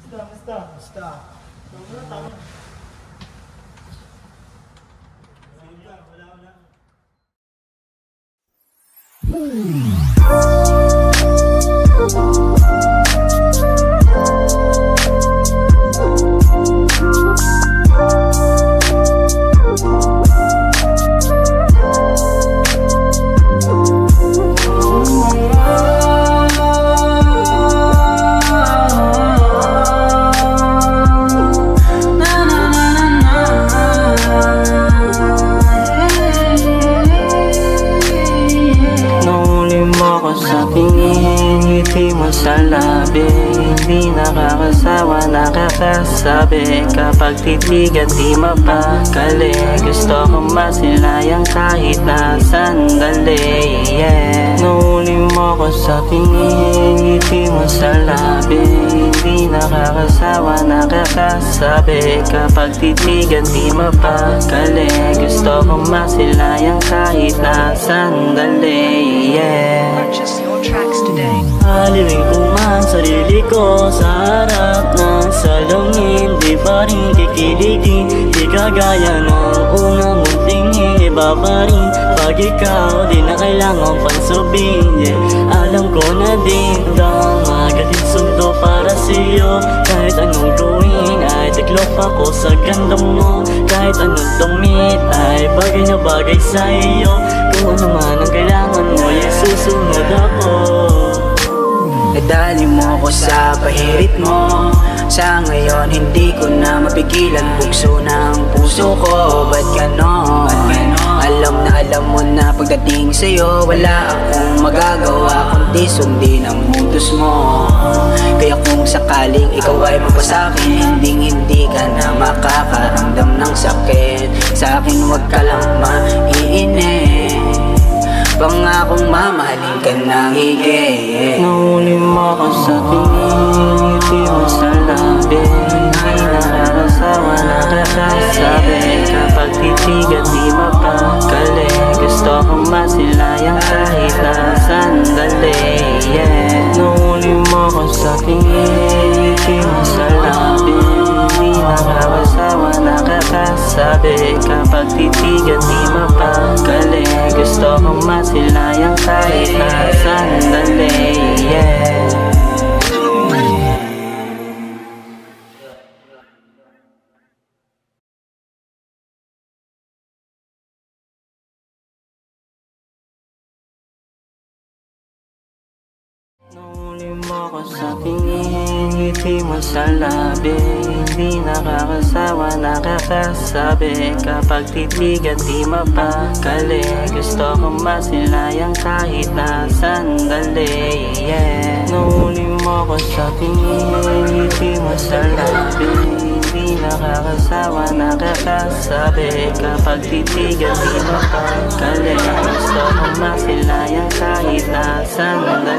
Stop. Basta. Tama. Wala. Sa tingin, ngiti mo sa labi, hindi nakakasawa, nakakasabi. Kapag titigan di mapakali, gusto kong masilayang kahit na sandali, yeah. Nahuli mo ko sa tingin, ngiti mo sa labi, hindi nakakasawa, nakakasabi. Kapag titigan di mapakali, gusto kong masilayang kahit na sandali, yeah. Haliwin ko man sarili ko sa harap ng salamin, di pa rin kikiligin, di kagaya ng una mong tingin. Iba pa rin pag ikaw, di na kailangan pansubin, yeah. Alam ko na din ang magaling sundo para sa'yo. Kahit anong gawin ay tiklop ako sa ganda mo. Kahit anong damit ay bagay na bagay sa iyo. Kung ano man ang kailangan mo, yeah, susunod ako. Nadali mo ko sa pahirit mo. Sa ngayon hindi ko na mapigilan, bugso ng puso ko. Ba't ganon? Alam mo na pagdating sa'yo, wala akong magagawa kundi sundin ang utos mo. Kaya kung sakaling ikaw ay mapasakin, hindi ka na makakaramdam ng sakit. Sa akin huwag ka lang maiinip, pangakong mamahalin ka ng higit. Nahuli mo ko sa tingin, ngiti mo sa labi, hindi nakakasawa, nakakasabi. Kapag titigan di mapakali, gusto kong masilayang kahit na sandali, yeah. Nahuli mo ko sa tingin, ngiti mo sa labi, hindi nakakasawa, nakakasabi. Kapag titigan di mapakali, gusto kong masilayang kahit na sandali, yeah. Nahuli mo ko sa tingin, ngiti mo sa labi, hindi nakakasawa, nakakasabi. Kapag titigan di mapakali, gusto kong masilayang kahit na sandali, yeah. Nahuli mo ko sa tingin, ngiti mo sa labi, hindi nakakasawa, nakakasabi. Kapag titigan di mapakali, gusto kong masilayang kahit na sandali.